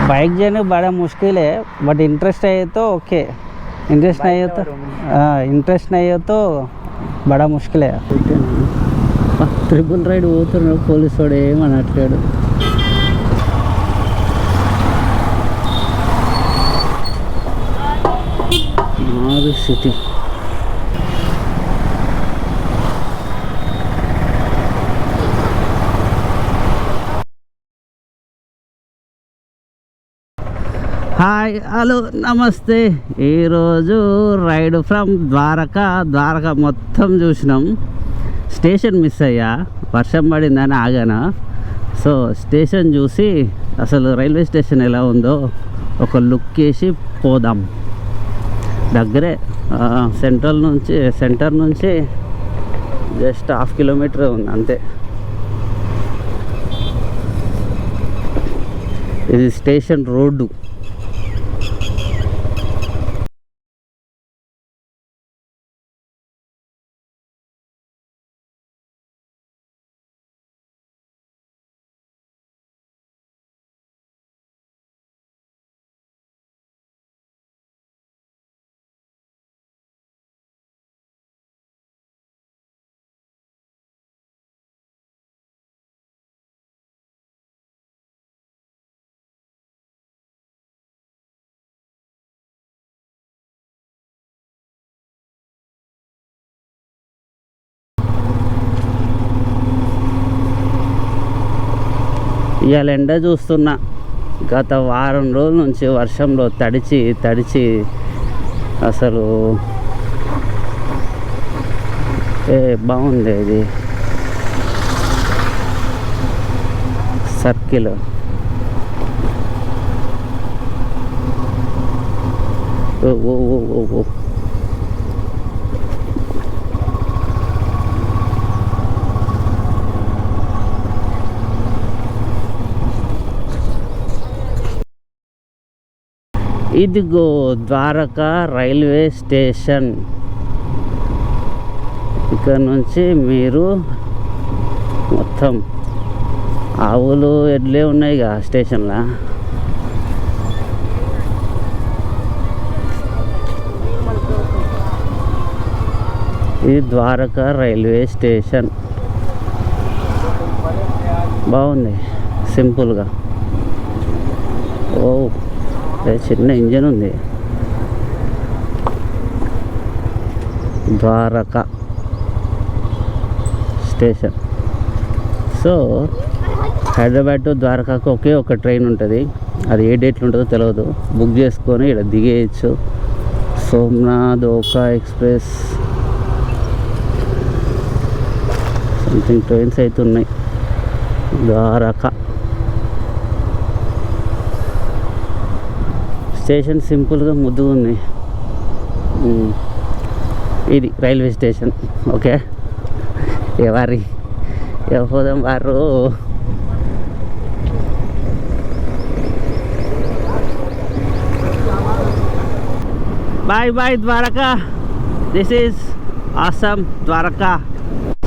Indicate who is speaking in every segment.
Speaker 1: Bike जाने बड़ा मुश्किल है, बट इंटरेस्ट है तो ओके, इंटरेस्ट नहीं हो तो इंटरेस्ट नहीं हो तो बड़ा मुश्किल है. ट्रिपल राइड పోతున్నాడు పోలీసు వాడు ఏమనట్లేడు. నాది సిటీ హాయ్ హలో నమస్తే. ఈరోజు రైడ్ ఫ్రమ్ ద్వారకా మొత్తం చూసినాం. స్టేషన్ మిస్ అయ్యా, వర్షం పడిందని ఆగాను. సో స్టేషన్ చూసి అసలు రైల్వే స్టేషన్ ఎలా ఉందో ఒక లుక్ వేసి పోదాం. దగ్గరే, సెంటర్ నుంచి జస్ట్ 1/2 కిలోమీటర్ ఉంది అంతే. ఇది స్టేషన్ రోడ్డు. ఇవాళ ఎండ చూస్తున్నా. గత వారం రోజుల నుంచి వర్షంలో తడిచి అసలు బాగుంది. ఇది సర్కిల్ ఓ ఇదిగో ద్వారకా రైల్వే స్టేషన్. ఇక్కడ నుంచి మీరు మొత్తం ఆవులు ఎడ్లే ఉన్నాయిగా స్టేషన్లో. ఇది ద్వారకా రైల్వే స్టేషన్. బాగుంది, సింపుల్గా. ఓ చిన్న ఇంజన్ ఉంది. Dwaraka station. So Hyderabad to ద్వారకాకు ఒకే ఒక ట్రైన్ ఉంటుంది. అది ఏ డేట్లో ఉంటుందో తెలియదు. బుక్ చేసుకొని ఇక్కడ దిగేయచ్చు. సోమనాథ్ ఓకా ఎక్స్ప్రెస్ సంథింగ్ ట్రైన్స్ అయితే ఉన్నాయి. ద్వారకా స్టేషన్ సింపుల్గా ముద్దుగా ఉంది. ఇది రైల్వే స్టేషన్. ఓకే, పోదాం వారు. Bye Dwarka. This is awesome Dwarka.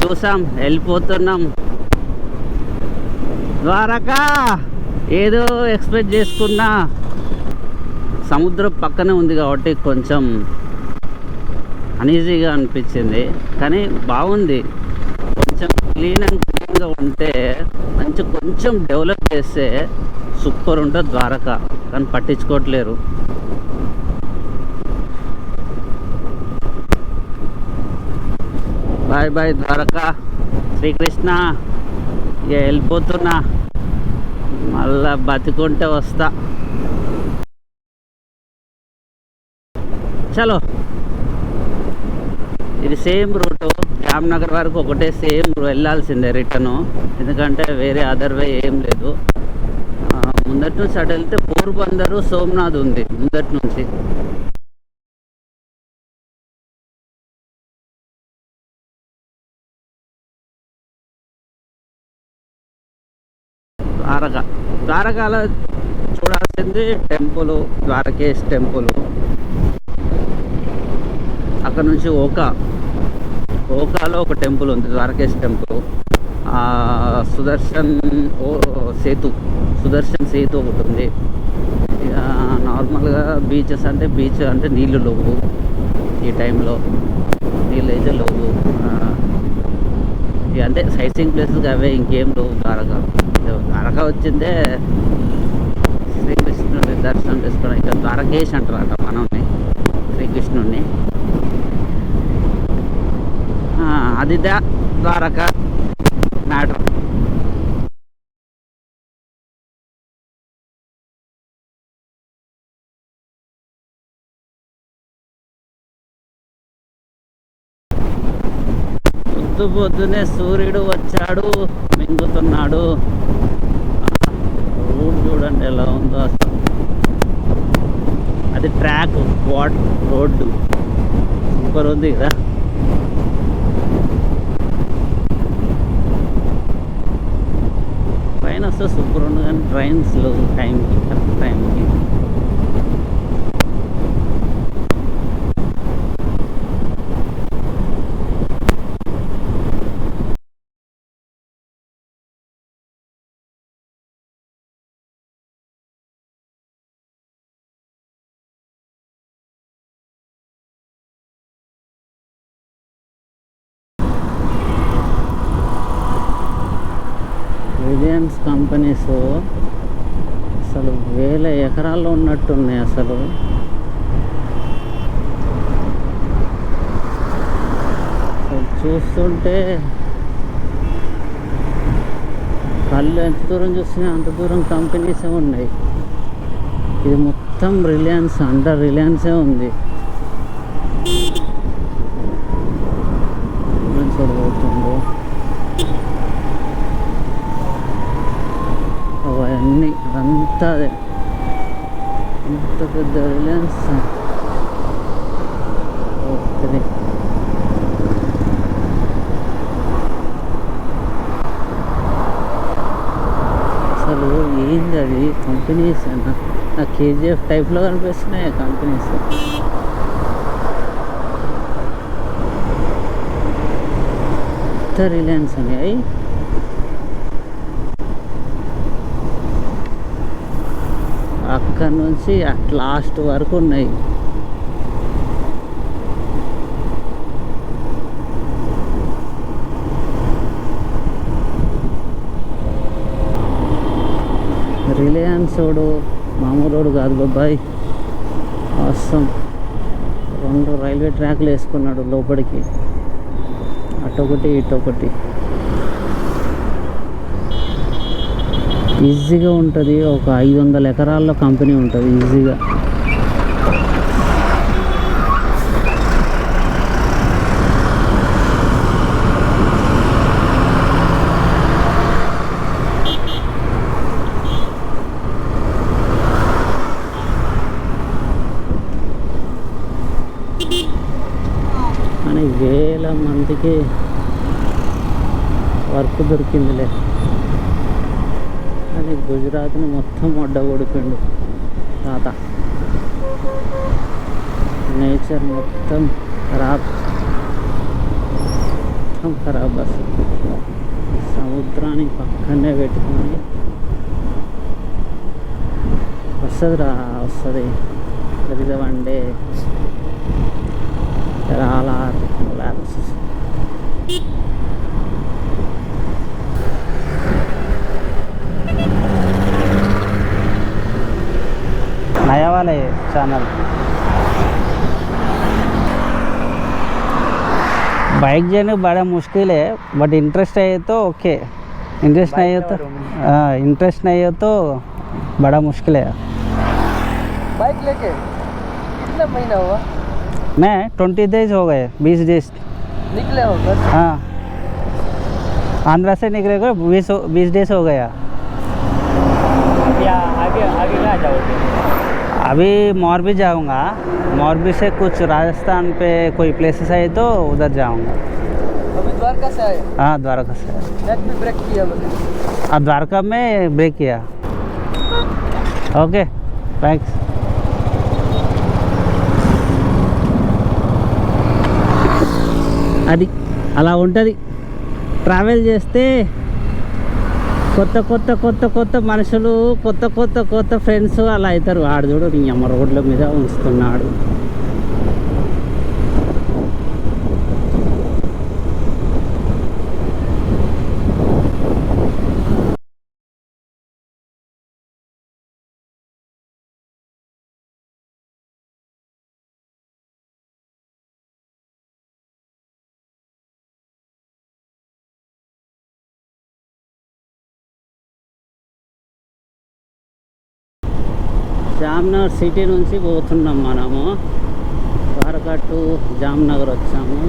Speaker 1: చూసాం, వెళ్ళిపోతున్నాం. ద్వారకా ఏదో ఎక్స్పెక్ట్ చేసుకున్నా, సముద్రం పక్కనే ఉంది కాబట్టి కొంచెం అనీజీగా అనిపించింది. కానీ బాగుంది. కొంచెం క్లీన్గా ఉంటే కొంచెం డెవలప్ చేస్తే సూపర్ ఉంటుంది ద్వారకా. కానీ పట్టించుకోవట్లేరు. బాయ్ ద్వారకా. శ్రీకృష్ణ. ఇక వెళ్ళిపోతున్నా, మళ్ళా బతికుంటే వస్తా. చలో, ఇది సేమ్ రూటు. జామ్నగర్ వరకు ఒకటే సేమ్ వెళ్ళాల్సిందే రిటర్ను. ఎందుకంటే వేరే అదర్ వే ఏం లేదు. ముందటి నుంచి అటు వెళ్తే పోర్బందరు సోమనాథ్ ఉంది ముందటి నుంచి. ద్వారకాలో చూడాల్సింది టెంపుల్, ద్వారకేష్ టెంపుల్. అక్కడ నుంచి ఓకాలో ఒక టెంపుల్ ఉంది, ద్వారకేష్ టెంపుల్. సుదర్శన్ సేతు ఒకటి ఉంది. ఇక నార్మల్గా బీచెస్ అంటే బీచ్ అంటే నీళ్ళు లేవు ఈ టైంలో, నీళ్ళు అయితే లేవు. ఇక అంటే సైట్ సీయింగ్ ప్లేసెస్ అవే, ఇంకేం లేవు. ద్వారకా వచ్చిందే శ్రీకృష్ణుడి దర్శనం చేసుకోవడం. ఇక ద్వారకేష్ అంటారట మనల్ని, శ్రీకృష్ణుడిని. అది ద్వారకా మ్యాటర్. పొద్దునే సూర్యుడు వచ్చాడు, మింగుతున్నాడు. రోడ్ చూడండి ఎలా ఉందో అసలు. అది ట్రాక్ రోడ్డు సూపర్ ఉంది కదా. ట్రైన్ వస్తే సూపర్ ఉంది, కానీ ట్రైన్స్ లేవు టైంకి, కరెక్ట్ టైంకి. రిలయన్స్ కంపెనీస్ అసలు వేల ఎకరాల్లో ఉన్నట్టున్నాయి. అసలు చూస్తుంటే కళ్ళు ఎంత దూరం చూసినా అంత దూరం కంపెనీసే ఉన్నాయి. ఇది మొత్తం రిలయన్స్, అండర్ రిలయన్సే ఉంది. చూడబోతుందో అవన్నీ, అదంతా అదే. ఇంత పెద్ద రిలయన్స్ ఓకే. అసలు ఏంది అది కంపెనీస్ అన్న, నాకు కేజీఎఫ్ టైప్లో కనిపిస్తున్నాయి కంపెనీస్. రిలయన్స్ ఉన్నాయి. అక్కడ నుంచి అట్ లాస్ట్ వరకు ఉన్నాయి. రిలయన్స్ రోడ్ మామూలు రోడ్ కాదు బాబాయ్, అవసరం. 2 రైల్వే ట్రాక్లు వేసుకున్నాడు లోపలికి, అటొకటి ఇటొకటి. ఈజీగా ఉంటుంది. ఒక 500 ఎకరాల్లో కంపెనీ ఉంటుంది ఈజీగా. అని వేల మందికి వర్క్ దొరికిందిలే. కానీ గుజరాత్ని మొత్తం ఒడ్డగొడిపోయిండు తాత. నేచర్ మొత్తం ఖరాబ్, మొత్తం ఖరాబ్. అసలు సముద్రాన్ని పక్కనే పెట్టుకొని వస్తుంది. దట్ ఈస్ వన్ డే చాలా ల్యాబ్స్. नया वाला है चैनल। बाइक जाने बड़ा मुश्किल है, बट इंटरेस्ट है तो ओके। इंटरेस्ट नहीं हो तो इंटरेस्ट नहीं हो तो बड़ा मुश्किल है।
Speaker 2: बाइक लेके कितना महीना हुआ?
Speaker 1: मैं 20 डेज हो गए, 20 डेज
Speaker 2: निकले हो घर?
Speaker 1: हाँ, आंध्रा से निकले को 20 डेज हो गया।
Speaker 2: या आगे आगे कहाँ जाओगे?
Speaker 1: अभी मोरबी जाऊंगा, मोरबी से कुछ राजस्थान पे कोई प्लेसेस है तो उधर जाऊंगा।
Speaker 2: अभी द्वारका से आए?
Speaker 1: हाँ, द्वारका से।
Speaker 2: नेट में ब्रेक किया मैंने।
Speaker 1: द्वारका में ब्रेक किया। Okay, thanks. అది అలా ఉంటుంది. ట్రావెల్ చేస్తే కొత్త కొత్త కొత్త కొత్త మనుషులు, కొత్త కొత్త కొత్త ఫ్రెండ్స్ అలా అవుతారు. ఆడు చూడు నీ అమ్మ రోడ్ల మీద ఉంచుతున్నాడు. జామ్నగర్ సిటీ నుంచి పోతున్నాం మనము. ద్వారకా టు జామ్నగర్ వచ్చాము.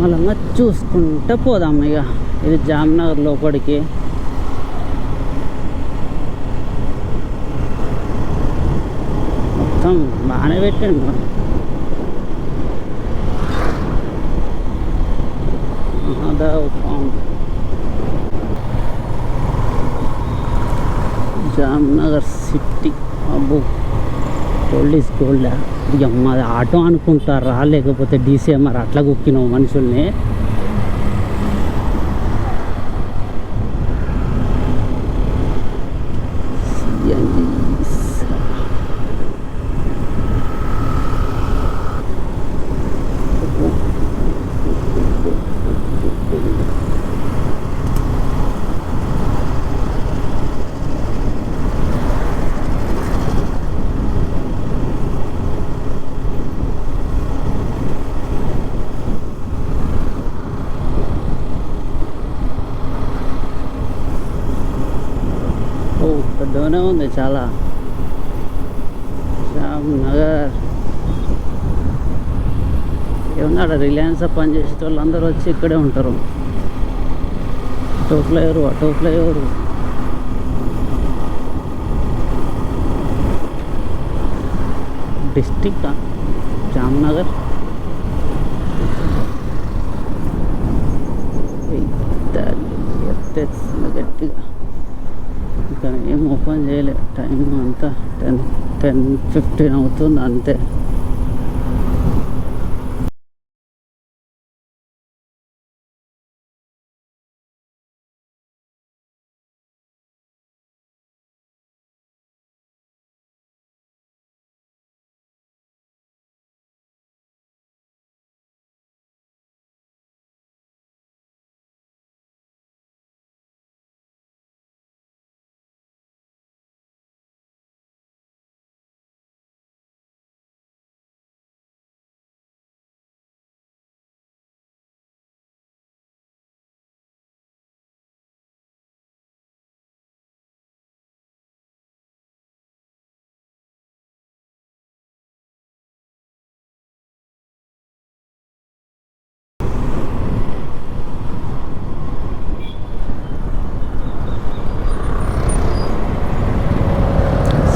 Speaker 1: మళ్ళీ చూసుకుంటూ పోదాం. ఇక ఇది జామ్నగర్ లోపలికి. మొత్తం బాగానే పెట్టండి. జామ్నగర్ సిటీ. అబ్బో పోలీస్ గోల్డ్. మాది ఆటో అనుకుంటారా లేకపోతే డీసీఎంఆర్ అట్లా కుక్కినావు మనుషుల్ని. పెద్దగానే ఉంది చాలా. జామ్నగర్ ఏమన్నా రిలయన్స్ పనిచేసే వాళ్ళు అందరూ వచ్చి ఇక్కడే ఉంటారు. అటో ఫ్లైఓవరు డిస్టిక్ జామ్నగర్. గట్టిగా ఇంకా ఏం ఓపెన్ చేయలే. టైం అంతా 10:15 అవుతుంది అంతే.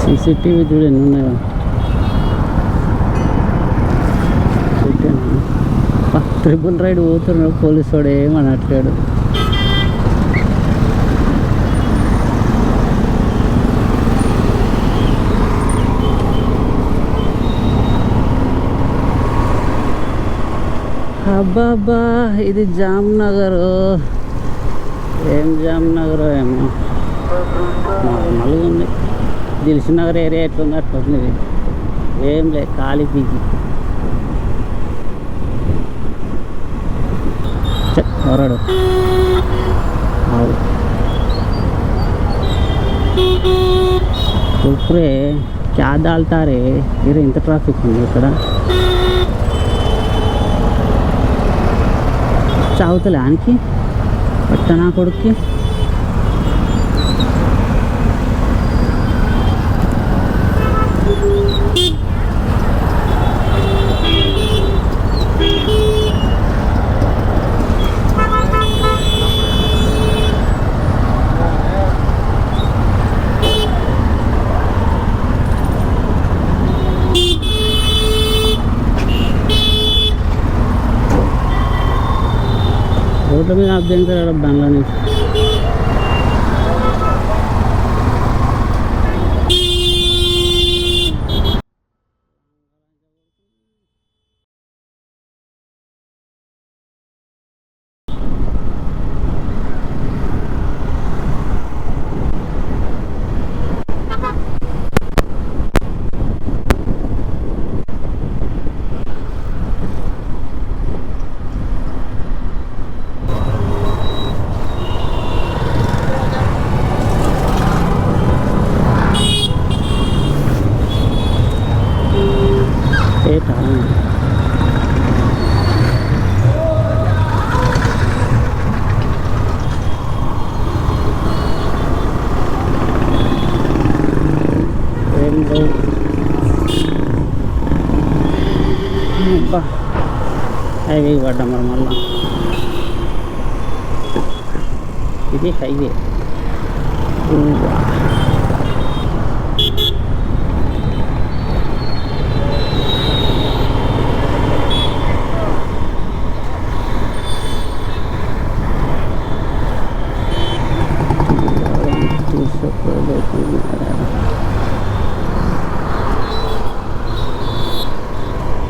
Speaker 1: సీసీటీవీ చూడు ఎన్ని ఉన్నాయో. ట్రిపుల్ రైడ్ పోతున్నాడు పోలీసు వాడు ఏమనట్లేడు. అబ్బాబ్బా ఇది జామ్నగర్. ఏం జామ్నగర్ ఏమో నార్మల్గా ఉంది. దిల్సుఖ్నగర్ ఏరియా ఎట్లుంది అట్లుంది. ఏం లే ఖాళీ పీకి. ఎవరాడు ऊपरे क्या डालता रे इरे इंत ट्राफिक ఉంది ఇక్కడ. చావుతలే ఆనికి పట్టనా కొడుక్కి. रोड में आप देंगे अरब बांग्लादेश ఏటా ఏం లేవు. అబ్బా హైవే పడ్డాం మనం మళ్ళా. ఇది హైవే.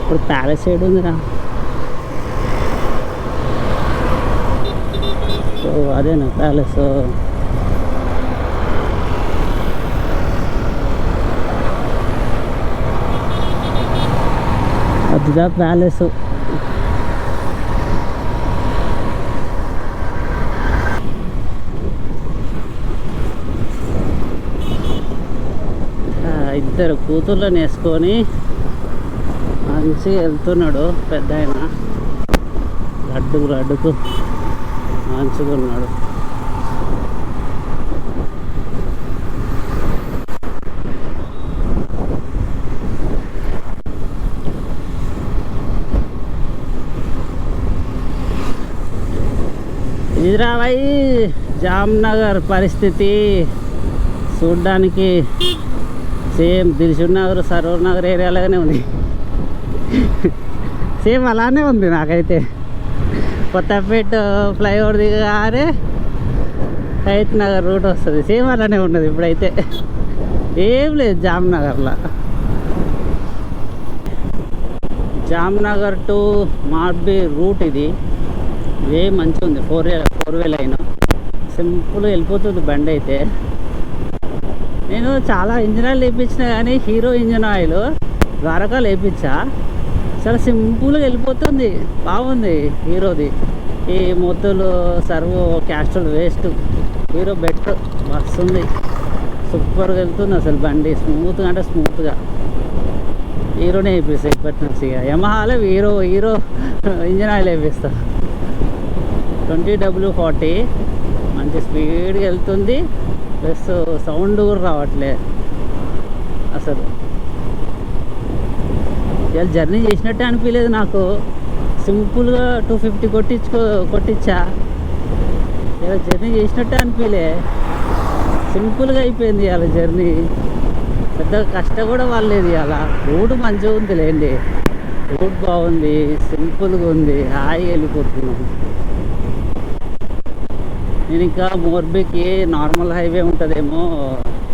Speaker 1: ఇప్పుడు ప్యాలెస్ సైడ్ ఉందిరా. సో అదేనా ప్యాలెస్. అదిగా ప్యాలెస్. ఇద్దరు కూతుర్లను వేసుకొని మంచిగా వెళ్తున్నాడు పెద్ద ఆయన. లడ్డుకు మంచిగా ఉన్నాడు. ఇదిరా భాయ్ జామ్నగర్ పరిస్థితి చూడ్డానికి సేమ్ దిల్సుఖ్ నగర్ సరోవర్ నగర్ ఏరియాలాగానే ఉంది. సేమ్ అలానే ఉంది నాకైతే. కొత్తపేట ఫ్లైఓవర్ దిగానే హైత్ నగర్ రూట్ వస్తుంది. సేమ్ అలానే ఉన్నది ఇప్పుడైతే. ఏం లేదు జామ్నగర్లో. జామ్నగర్ టు మార్బీ రూట్ ఇది. వే మంచిగా ఉంది. 4 వే లైన్ సింపుల్గా వెళ్ళిపోతుంది బండి అయితే. నేను చాలా ఇంజిన్ ఆయిల్ వేయించిన కానీ హీరో ఇంజిన్ ఆయిల్ ద్వారకాలు వేయించా. చాలా సింపుల్గా వెళ్ళిపోతుంది. బాగుంది హీరోది. ఈ మొత్తులు servo castrol waste. Hero better వస్తుంది. సూపర్గా వెళ్తుంది అసలు బండి. స్మూత్గా అంటే స్మూత్గా. హీరోనే వేపిస్తా ఇప్పటి నుంచి. యమహాలో హీరో ఇంజిన్ ఆయిల్ వేపిస్తా. 20W40 మంచి స్పీడ్గా వెళ్తుంది. ప్లస్ సౌండ్ కూడా రావట్లే అసలు. ఇవాళ జర్నీ చేసినట్టే అనిపించలేదు నాకు. సింపుల్గా 250 కొట్టించా. ఇలా జర్నీ చేసినట్టే అనిపించలే. సింపుల్గా అయిపోయింది ఇవాళ జర్నీ. పెద్దగా కష్టం కూడా వాళ్ళలేదు ఇవాళ. రూట్ మంచిగా ఉంది లేండి. రూట్ బాగుంది. సింపుల్గా ఉంది. హాయిగా వెళ్ళిపోతున్నాం. నేను ఇంకా మోర్బీకి నార్మల్ హైవే ఉంటుందేమో,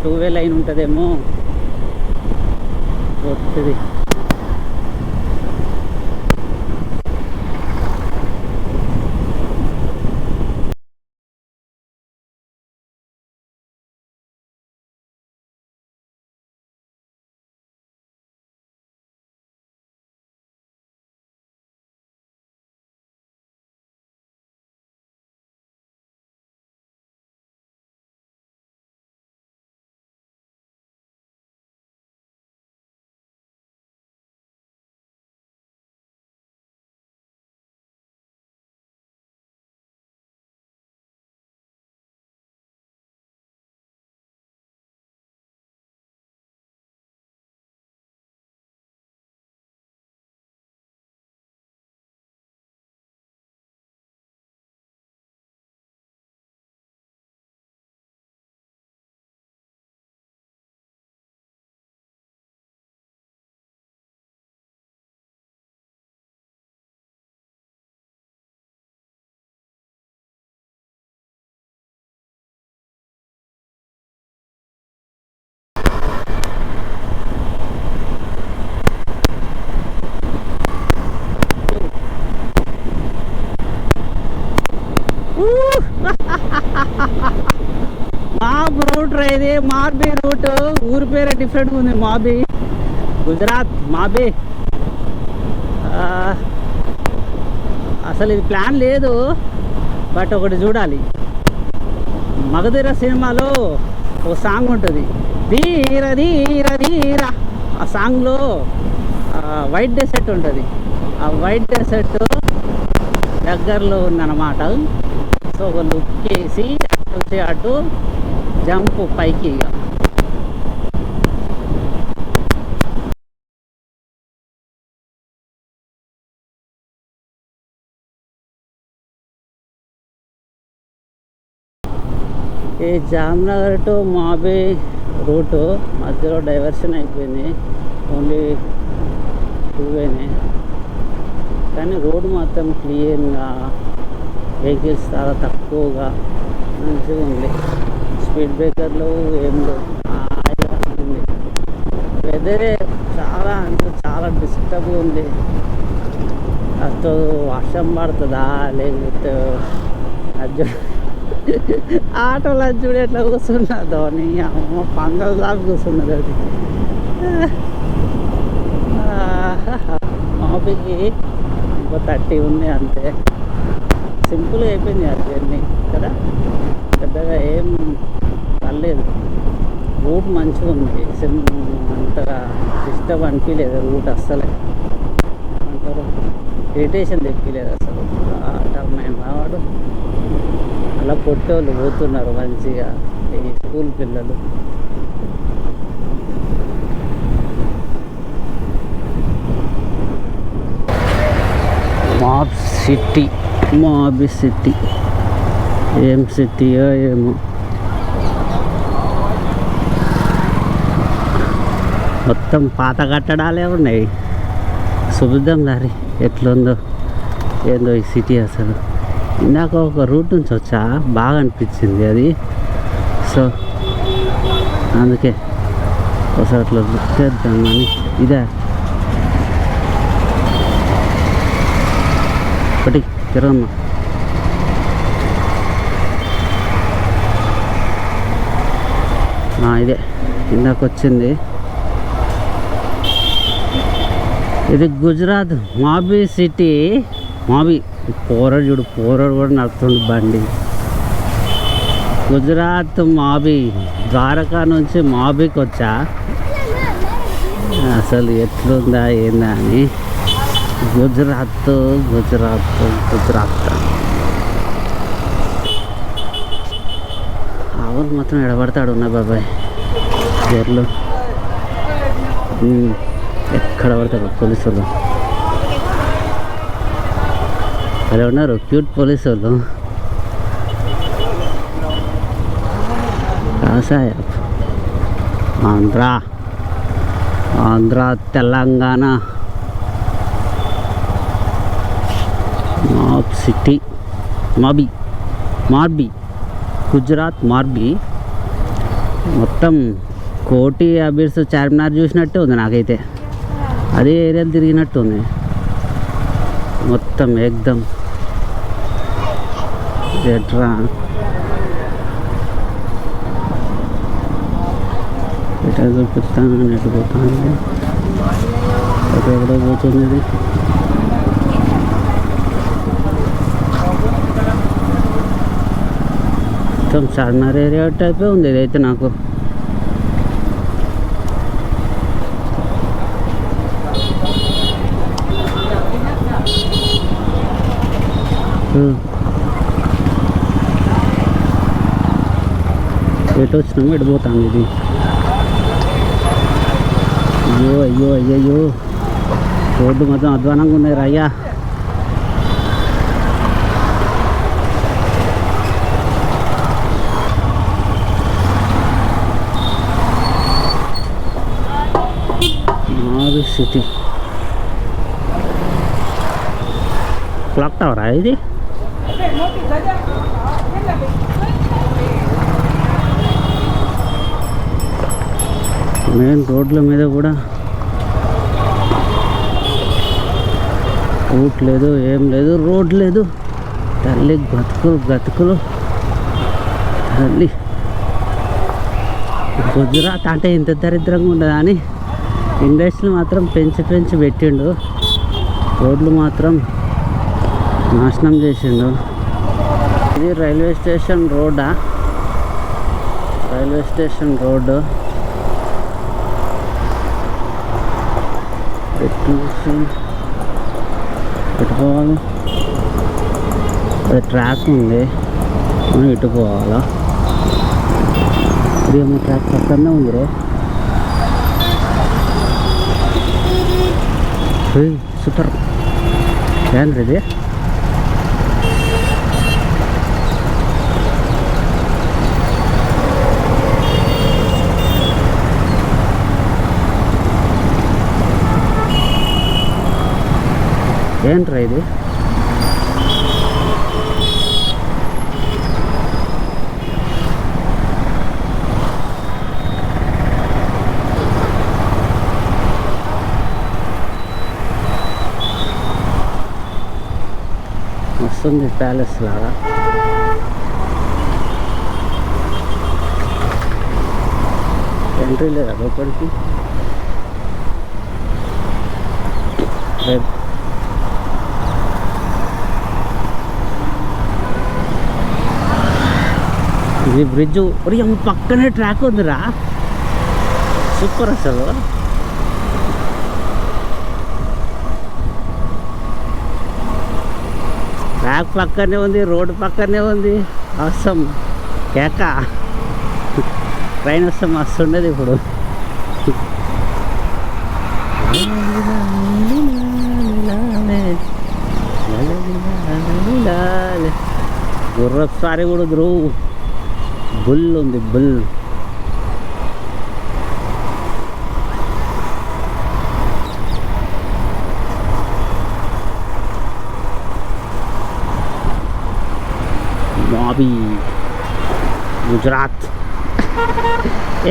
Speaker 1: 2 వే లైన్ ఉంటుందేమో వస్తుంది. మాబ్ రూట్ ఇది. మార్బీ రూట్. ఊరి పేరే డిఫరెంట్గా ఉంది. మాబీ గుజరాత్ మాబీ. అసలు ఇది ప్లాన్ లేదు. బట్ ఒకటి చూడాలి. మగధీర సినిమాలో ఒక సాంగ్ ఉంటుంది, ధీర ధీర ధీర. ఆ సాంగ్లో వైట్ డెసర్ట్ ఉంటుంది. ఆ వైట్ డెసర్ట్ దగ్గరలో ఉందన్నమాట. సో ఒక లుక్ వేసి వచ్చి అటు జంప్ పైకి ఇక ఈ జామ్నగర్ టు మాబీ రూటు మధ్యలో డైవర్షన్ అయిపోయింది. ఓన్లీ టూ వేనే, కానీ రోడ్డు మాత్రం క్లీన్గా, వెహికల్స్ చాలా తక్కువగా మంచిగా ఉంది. స్పీడ్ బ్రేకర్లు ఏం లేవు, హాయిగా ఉంది. వెదరే చాలా అంటే చాలా డిస్టర్బ్గా ఉంది. అసలు వర్షం పడుతుందా లేకపోతే అది ఆటోలో చూడు ఎట్లా కూర్చున్నదో, నీ అమ్మ పంగల్ దాకా కూర్చున్నది. అది మాపికి ఇంకో 30 ఉంది అంతే. సింపుల్గా అయిపోయింది ఆ జర్నీ కదా, పెద్దగా ఏం పర్లేదు. రూట్ మంచిగా ఉంది, అంతగా డిస్టర్బ్ అనిపించలేదు. రూట్ అస్సలే అంటారు ఇరిటేషన్ తెప్పిలేదు అసలు. వాడు అలా పొట్టేవాళ్ళు పోతున్నారు మంచిగా, ఈ స్కూల్ పిల్లలు. మాబీ సిటీ ఏం సిటీయో ఏమో. మొత్తం పాత కట్టడాలే ఉన్నాయి. చూద్దాం దారి ఎట్లుందో ఏందో ఈ సిటీ అసలు. ఇందాక ఒక రూట్ నుంచి వచ్చా, బాగా అనిపించింది అది. సో అందుకే ఒకసారి అట్లా లుక్ చేద్దామని. ఇదే ఒకటి తిరగమ్మా. ఇదే ఇందాక వచ్చింది. ఇది గుజరాత్ మాబీ సిటీ. మాబీ పోరడు చూడు, పోరడు కూడా నడుతుండు బండి. గుజరాత్ మాబీ, ద్వారకా నుంచి మాబీకి వచ్చా. అసలు ఎట్లుందా ఏందా అని. గుజరాత్ గుజరాత్ గుజరాత్ ఆవులు మాత్రం ఎడబడతాడు ఉన్నా బాబాయ్. గొర్రెలు ఎక్కడ పడతారు పోలీసు వాళ్ళు. అలా ఉన్నారు క్యూట్ పోలీసు వాళ్ళు. వ్యవసాయ ఆంధ్ర తెలంగాణ సిటీ మార్బీ గుజరాత్ మార్బీ. మొత్తం కోటి అబీర్స్ చార్మినార్ చూసినట్టే ఉంది నాకైతే. అదే ఏరియాలు తిరిగినట్టు ఉంది మొత్తం ఏకదం. ఎట్రా ఎట్లా చూపిస్తాను, ఎటు పోతాను, ఎక్కడెక్కడో పోతుంది ఇది. మొత్తం చార్మినార్ ఏరియా టైపే ఉంది ఇదైతే నాకు. ఎటు వచ్చినాము, ఎటు పోతాను ఇది. అయ్యో అయ్యో అయ్యయ్యో, రోడ్డు మొత్తం అధ్వానంగా ఉన్నాయి రయ్యా. మాబీ సిటీ క్లాక్ టవరా ఇది? మెయిన్ రోడ్ల మీద కూడా రూట్ లేదు, ఏం లేదు, రోడ్ లేదు. తల్లి బ్రతుకులు తల్లి. గుజరాత్ అంటే ఇంత దరిద్రంగా ఉండదు అని ఇండస్ట్రీలు మాత్రం పెంచి పెట్టిండు. రోడ్లు మాత్రం నాశనం చేసిండు. ఇది రైల్వే స్టేషన్ రోడ్డా? రైల్వే స్టేషన్ రోడ్డు పెట్టుకోవాలి. అది ట్రాక్ ఉంది, మనం ఇటు పోవాలా. ఇదేమో ట్రాక్ పక్కనే ఉంది రే. సూపర్ ఏంటి ఇది? ఏంట్రా ఇది? వస్తుంది ప్యాలెస్ లాగా. ఎంట్రీ లేదా లోపలికి? ఇది బ్రిడ్జ్. ఒరి పక్కనే ట్రాక్ ఉందిరా, సూపర్ అసలు. ట్రాక్ పక్కనే ఉంది, రోడ్డు పక్కనే ఉంది. అవసరం కేక ట్రైన్ వస్తే మస్తు ఉండదు ఇప్పుడు. గుర్రసారి కూడా ధ్రువ్ బుల్ ఉంది, బుల్. మాబీ గుజరాత్.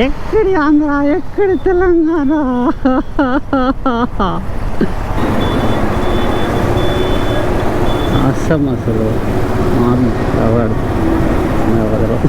Speaker 1: ఎక్కడి ఆంధ్ర, ఎక్కడి తెలంగాణ. అస్సాం అసలు మాబీ ఎవరు